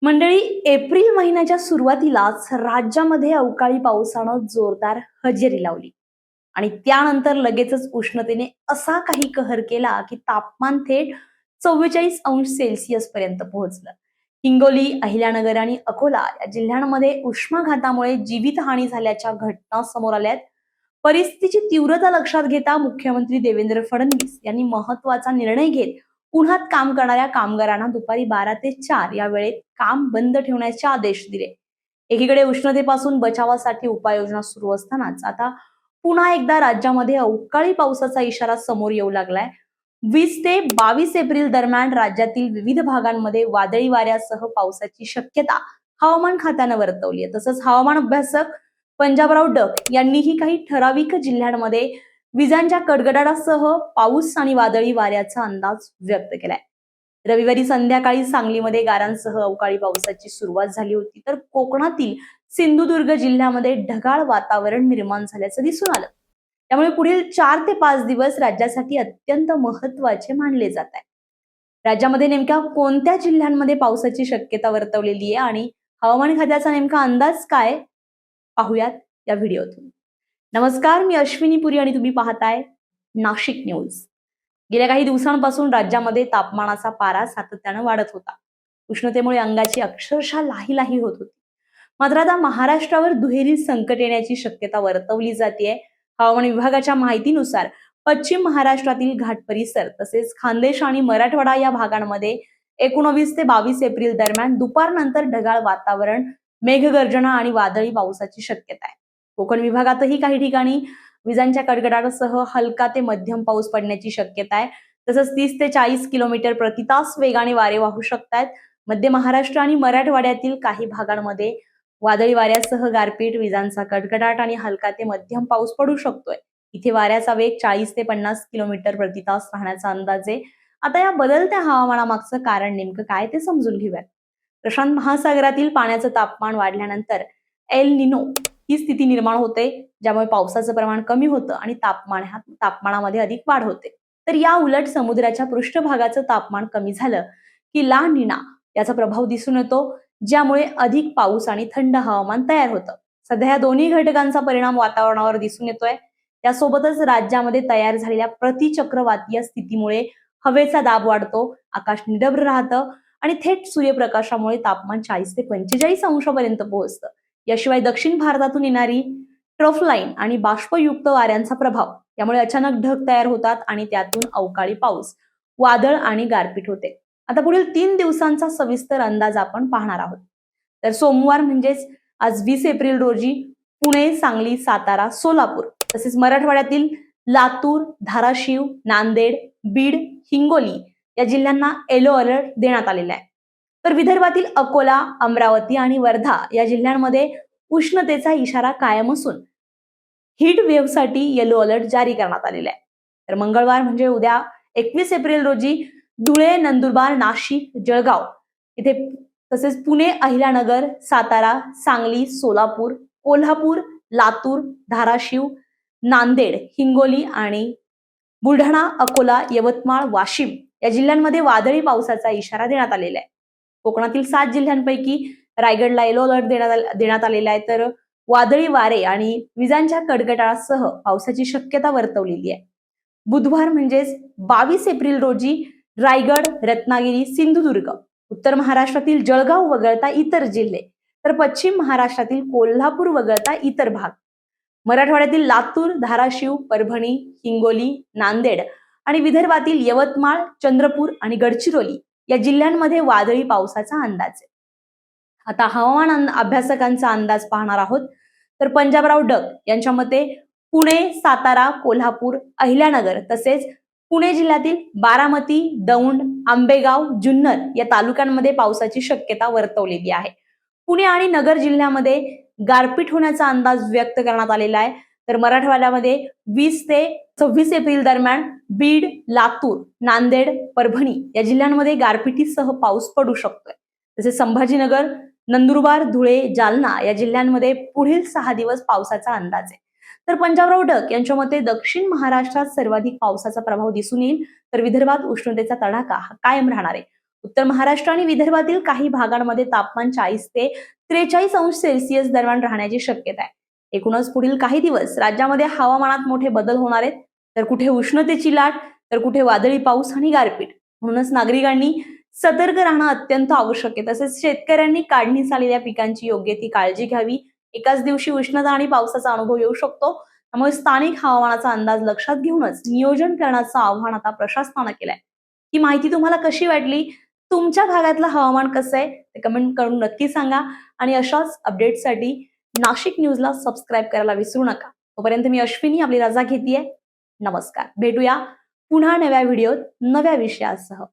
मंडळी, एप्रिल महिन्याच्या सुरुवातीलाच राज्यामध्ये अवकाळी पावसानं जोरदार हजेरी लावली आणि त्यानंतर लगेचच उष्णतेने असा काही कहर केला की तापमान थेट 44 अंश सेल्सिअस पर्यंत पोहोचलं. हिंगोली, अहिल्यानगर आणि अकोला या जिल्ह्यांमध्ये उष्माघातामुळे जीवितहानी झाल्याच्या घटना समोर आल्यात. परिस्थितीची तीव्रता लक्षात घेता मुख्यमंत्री देवेंद्र फडणवीस यांनी महत्वाचा निर्णय घेत उन्हात काम करणाऱ्या कामगारांना दुपारी 12 ते 4 या वेळेत काम बंद ठेवण्याचे आदेश दिले. एकीकडे उष्णतेपासून बचावासाठी उपाययोजना सुरू असतानाच आता पुन्हा एकदा राज्यामध्ये अवकाळी पावसाचा इशारा समोर येऊ लागलाय. 20 ते 22 एप्रिल दरम्यान राज्यातील विविध भागांमध्ये वादळी वाऱ्यासह पावसाची शक्यता हवामान खात्यानं वर्तवली आहे. तसंच हवामान अभ्यासक पंजाबराव डक यांनीही काही ठराविक जिल्ह्यांमध्ये विजांच्या कडकडाटासह पाऊस आणि वादळी वाऱ्याचा अंदाज व्यक्त केलाय. रविवारी संध्याकाळी सांगलीमध्ये गारांसह अवकाळी पावसाची सुरुवात झाली होती, तर कोकणातील सिंधुदुर्ग जिल्ह्यामध्ये ढगाळ वातावरण निर्माण झाल्याचं दिसून आलं. त्यामुळे पुढील 4 ते 5 दिवस राज्यासाठी अत्यंत महत्वाचे मानले जात आहे. राज्यामध्ये नेमक्या कोणत्या जिल्ह्यांमध्ये पावसाची शक्यता वर्तवलेली आहे आणि हवामान खात्याचा नेमका अंदाज काय, पाहूयात या व्हिडिओतून. नमस्कार, मी अश्विनी पुरी आणि तुम्ही पाहताय नाशिक न्यूज. गेल्या काही दिवसांपासून राज्यामध्ये तापमानाचा पारा सातत्यानं वाढत होता. उष्णतेमुळे अंगाची अक्षरशः लाही होत होती. मात्र आता महाराष्ट्रावर दुहेरी संकट येण्याची शक्यता वर्तवली जाते. हवामान विभागाच्या माहितीनुसार पश्चिम महाराष्ट्रातील घाट परिसर तसेच खानदेश आणि मराठवाडा या भागांमध्ये 19 ते 22 एप्रिल दरम्यान दुपारनंतर ढगाळ वातावरण, मेघगर्जना आणि वादळी पावसाची शक्यता आहे. कोकण विभागातही काही ठिकाणी विजांच्या कडकडाटासह हलका ते मध्यम पाऊस पडण्याची शक्यता आहे. तसंच 30 ते 40 किलोमीटर प्रति तास वेगाने वारे वाहू शकतात. मध्य महाराष्ट्र आणि मराठवाड्यातील काही भागांमध्ये वादळी वाऱ्यासह गारपीट, विजांचा कडकडाट आणि हलका ते मध्यम पाऊस पडू शकतोय. इथे वाऱ्याचा वेग 40 ते 50 किलोमीटर प्रति तास राहण्याचा अंदाज आहे. आता या बदलत्या हवामानामागचं कारण नेमकं काय ते समजून घेऊयात. प्रशांत महासागरातील पाण्याचं तापमान वाढल्यानंतर एल निनो ही स्थिती निर्माण होते, ज्यामुळे पावसाचं प्रमाण कमी होतं आणि तापमानामध्ये अधिक वाढ होते. तर या उलट समुद्राच्या पृष्ठभागाचं तापमान कमी झालं की ला निना याचा प्रभाव दिसून येतो, ज्यामुळे अधिक पाऊस आणि थंड हवामान तयार होतं. सध्या या दोन्ही घटकांचा परिणाम वातावरणावर दिसून येतोय. त्यासोबतच राज्यामध्ये तयार झालेल्या प्रतिचक्रवातीय स्थितीमुळे हवेचा दाब वाढतो, आकाश निरभ्र राहतं आणि थेट सूर्यप्रकाशामुळे तापमान 40 ते 45 अंशापर्यंत पोहोचतं. याशिवाय दक्षिण भारतातून येणारी ट्रफ लाईन आणि बाष्पयुक्त वाऱ्यांचा प्रभाव यामुळे अचानक ढग तयार होतात आणि त्यातून अवकाळी पाऊस, वादळ आणि गारपीट होते. आता पुढील 3 दिवसांचा सविस्तर अंदाज आपण पाहणार आहोत. तर सोमवार म्हणजेच आज 20 एप्रिल रोजी पुणे, सांगली, सातारा, सोलापूर तसेच मराठवाड्यातील लातूर, धाराशिव, नांदेड, बीड, हिंगोली या जिल्ह्यांना येलो अलर्ट देण्यात आलेला आहे. तर विदर्भातील अकोला, अमरावती आणि वर्धा या जिल्ह्यांमध्ये उष्णतेचा इशारा कायम असून हीट वेव्हसाठी येलो अलर्ट जारी करण्यात आलेला आहे. तर मंगळवार म्हणजे उद्या 21 एप्रिल रोजी धुळे, नंदुरबार, नाशिक, जळगाव इथे तसेच पुणे, अहिल्यानगर, सातारा, सांगली, सोलापूर, कोल्हापूर, लातूर, धाराशिव, नांदेड, हिंगोली आणि बुलढाणा, अकोला, यवतमाळ, वाशिम या जिल्ह्यांमध्ये वादळी पावसाचा इशारा देण्यात आलेला आहे. कोकणातील 7 जिल्ह्यांपैकी रायगडला येलो अलर्ट देण्यात आलेला आहे. तर वादळी वारे आणि विजांच्या कडकडाटासह पावसाची शक्यता वर्तवलेली आहे. बुधवार म्हणजेच 22 एप्रिल रोजी रायगड, रत्नागिरी, सिंधुदुर्ग, उत्तर महाराष्ट्रातील जळगाव वगळता इतर जिल्हे, तर पश्चिम महाराष्ट्रातील कोल्हापूर वगळता इतर भाग, मराठवाड्यातील लातूर, धाराशिव, परभणी, हिंगोली, नांदेड आणि विदर्भातील यवतमाळ, चंद्रपूर आणि गडचिरोली या जिल्ह्यांमध्ये वादळी पावसाचा अंदाज आहे. आता हवामान अभ्यासकांचा अंदाज पाहणार आहोत. तर पंजाबराव डक यांच्या मते पुणे, सातारा, कोल्हापूर, अहिल्यानगर तसेच पुणे जिल्ह्यातील बारामती, दौंड, आंबेगाव, जुन्नर या तालुक्यांमध्ये पावसाची शक्यता वर्तवलेली आहे. पुणे आणि नगर जिल्ह्यामध्ये गारपीट होण्याचा अंदाज व्यक्त करण्यात आलेला आहे. तर मराठवाड्यामध्ये 20 ते 26 एप्रिल दरम्यान बीड, लातूर, नांदेड, परभणी या जिल्ह्यांमध्ये गारपिटीसह पाऊस पडू शकतोय. तसेच संभाजीनगर, नंदुरबार, धुळे, जालना या जिल्ह्यांमध्ये पुढील 6 दिवस पावसाचा अंदाज आहे. तर पंजाबराव डक यांच्या मते दक्षिण महाराष्ट्रात सर्वाधिक पावसाचा प्रभाव दिसून येईल, तर विदर्भात उष्णतेचा तडाखा हा कायम राहणार आहे. उत्तर महाराष्ट्र आणि विदर्भातील काही भागांमध्ये तापमान 40 ते 43 अंश सेल्सिअस दरम्यान राहण्याची शक्यता आहे. एकूणच पुढील काही दिवस राज्यामध्ये हवामानात मोठे बदल होणार आहेत. तर कुठे उष्णतेची लाट, तर कुठे वादळी पाऊस आणि गारपीट. म्हणूनच नागरिकांनी सतर्क राहणं अत्यंत आवश्यक आहे. तसेच शेतकऱ्यांनी काढणीस आलेल्या पिकांची योग्य ती काळजी घ्यावी. एकाच दिवशी उष्णता आणि पावसाचा अनुभव येऊ शकतो. त्यामुळे स्थानिक हवामानाचा अंदाज लक्षात घेऊनच नियोजन करण्याचं आव्हान आता प्रशासनानं केलंय. ही माहिती तुम्हाला कशी वाटली? तुमच्या भागातलं हवामान कसं आहे ते कमेंट करून नक्की सांगा. आणि अशाच अपडेटसाठी नाशिक न्यूजला सबस्क्राईब करायला विसरू नका. तोपर्यंत मी अश्विनी आपली रजा घेतेय. नमस्कार. भेटूया पुन्हा नव्या व्हिडिओत नव्या विषयासह.